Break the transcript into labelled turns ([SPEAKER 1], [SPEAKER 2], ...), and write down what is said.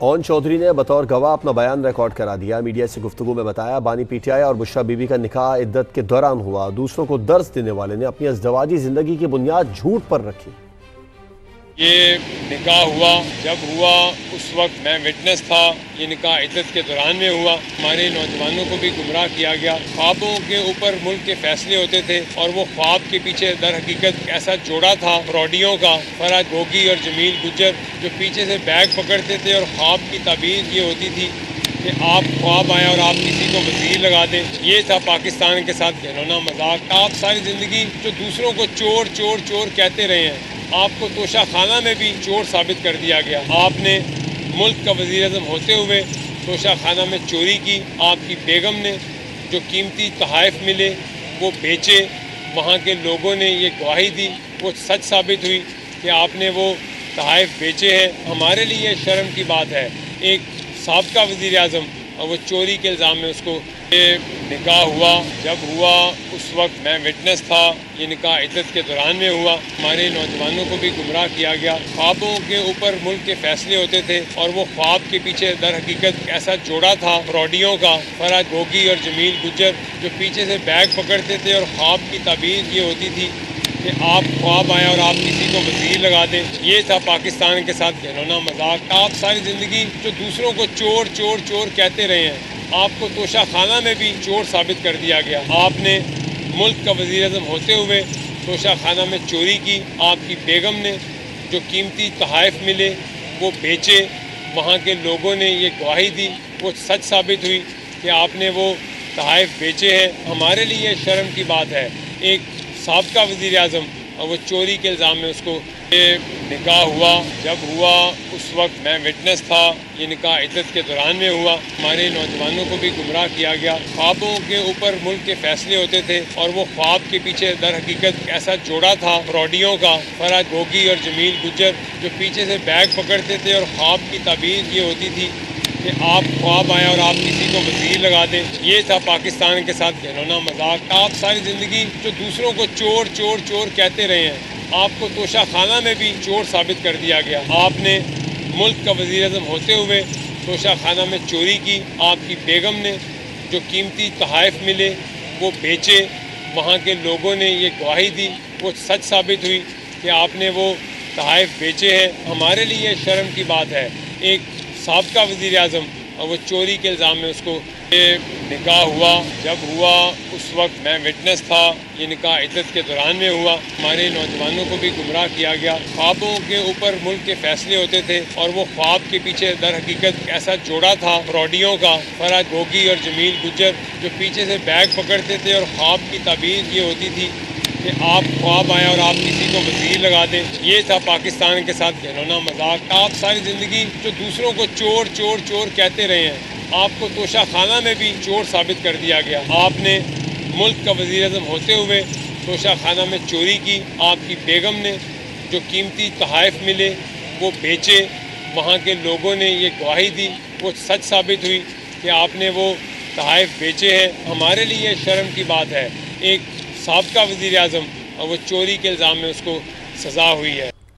[SPEAKER 1] اون چودھری نے بطور گواہ اپنا بیان ریکارڈ کرا دیا۔ میڈیا سے گفتگو میں بتایا بانی پی ٹی آئی اور بشرا بی بی کا نکاح عدت کے دوران ہوا۔ دوسروں کو درس دینے والے نے اپنی ازدواجی زندگی کی بنیاد جھوٹ پر رکھی۔
[SPEAKER 2] یہ نکاح ہوا، جب ہوا اس وقت میں وٹنس تھا۔ یہ نکاح عدت کے دوران میں ہوا۔ ہمارے نوجوانوں کو بھی گمراہ کیا گیا۔ خوابوں کے اوپر ملک کے فیصلے ہوتے تھے اور وہ خواب کے پیچھے در حقیقت ایسا جوڑا تھا فراڈیوں کا، فرحت گوگی اور جمیل گجر، جو پیچھے سے بیگ پکڑتے تھے اور خواب کی تعبیر یہ ہوتی تھی کہ آپ خواب آئیں اور آپ کسی کو وزیر لگا دیں۔ یہ تھا پاکستان کے ساتھ گھنونا مذاق۔ آپ ساری زندگی جو دوسروں کو چور چور چور کہتے رہے ہیں، آپ کو توشہ خانہ میں بھی چور ثابت کر دیا گیا۔ آپ نے ملک کا وزیر اعظم ہوتے ہوئے توشہ خانہ میں چوری کی۔ آپ کی بیگم نے جو قیمتی تحائف ملے وہ بیچے۔ وہاں کے لوگوں نے یہ گواہی دی، وہ سچ ثابت ہوئی کہ آپ نے وہ تحائف بیچے ہیں۔ ہمارے لیے شرم کی بات ہے، ایک سابقہ وزیر اعظم اور وہ چوری کے الزام میں اس کو یہ نکاح ہوا، جب ہوا اس وقت میں وٹنس تھا۔ یہ نکاح عدت کے دوران میں ہوا۔ ہمارے نوجوانوں کو بھی گمراہ کیا گیا۔ خوابوں کے اوپر ملک کے فیصلے ہوتے تھے اور وہ خواب کے پیچھے در حقیقت ایسا جوڑا تھا فراڈیوں کا، فرحت گوگی اور جمیل گجر، جو پیچھے سے بیگ پکڑتے تھے اور خواب کی تعبیر یہ ہوتی تھی کہ آپ خواب آئیں اور آپ کسی کو وزیر لگا دیں۔ یہ تھا پاکستان کے ساتھ گھنونا مذاق۔ آپ ساری زندگی جو دوسروں کو چور چور چور کہتے رہے ہیں، آپ کو توشہ خانہ میں بھی چور ثابت کر دیا گیا۔ آپ نے ملک کا وزیر اعظم ہوتے ہوئے توشہ خانہ میں چوری کی۔ آپ کی بیگم نے جو قیمتی تحائف ملے وہ بیچے۔ وہاں کے لوگوں نے یہ گواہی دی، وہ سچ ثابت ہوئی کہ آپ نے وہ تحائف بیچے ہیں۔ ہمارے لیے شرم کی بات ہے، ایک سابقہ وزیر اعظم اور وہ چوری کے الزام میں اس کو یہ نکاح ہوا، جب ہوا اس وقت میں وٹنس تھا۔ یہ نکاح عدت کے دوران میں ہوا۔ ہمارے نوجوانوں کو بھی گمراہ کیا گیا۔ خوابوں کے اوپر ملک کے فیصلے ہوتے تھے اور وہ خواب کے پیچھے در حقیقت ایسا جوڑا تھا فراڈیوں کا، فرحت گوگی اور جمیل گجر، جو پیچھے سے بیگ پکڑتے تھے اور خواب کی تعبیر یہ ہوتی تھی کہ آپ خواب آئیں اور آپ کسی کو وزیر لگا دیں۔ یہ تھا پاکستان کے ساتھ گھنونا مذاق۔ آپ ساری زندگی جو دوسروں کو چور چور چور کہتے رہے ہیں، آپ کو توشہ خانہ میں بھی چور ثابت کر دیا گیا۔ آپ نے ملک کا وزیر اعظم ہوتے ہوئے توشہ خانہ میں چوری کی۔ آپ کی بیگم نے جو قیمتی تحائف ملے وہ بیچے۔ وہاں کے لوگوں نے یہ گواہی دی، وہ سچ ثابت ہوئی کہ آپ نے وہ تحائف بیچے ہیں۔ ہمارے لیے شرم کی بات ہے، ایک سابقہ وزیر اعظم اور وہ چوری کے الزام میں اس کو یہ نکاح ہوا، جب ہوا اس وقت میں وٹنس تھا۔ یہ نکاح عدت کے دوران میں ہوا۔ ہمارے نوجوانوں کو بھی گمراہ کیا گیا۔ خوابوں کے اوپر ملک کے فیصلے ہوتے تھے اور وہ خواب کے پیچھے در حقیقت ایسا جوڑا تھا فراڈیوں کا، فرحت گوگی اور جمیل گجر، جو پیچھے سے بیگ پکڑتے تھے اور خواب کی تعبیر یہ ہوتی تھی کہ آپ خواب آئیں اور آپ کسی کو وزیر لگا دیں۔ یہ تھا پاکستان کے ساتھ گھنونا مذاق۔ آپ ساری زندگی جو دوسروں کو چور چور چور کہتے رہے ہیں، آپ کو توشہ خانہ میں بھی چور ثابت کر دیا گیا۔ آپ نے ملک کا وزیر اعظم ہوتے ہوئے توشہ خانہ میں چوری کی۔ آپ کی بیگم نے جو قیمتی تحائف ملے وہ بیچے۔ وہاں کے لوگوں نے یہ گواہی دی، وہ سچ ثابت ہوئی کہ آپ نے وہ تحائف بیچے ہیں۔ ہمارے لیے شرم کی بات ہے، ایک سابقہ وزیر اعظم اور وہ چوری کے الزام میں اس کو سزا ہوئی ہے۔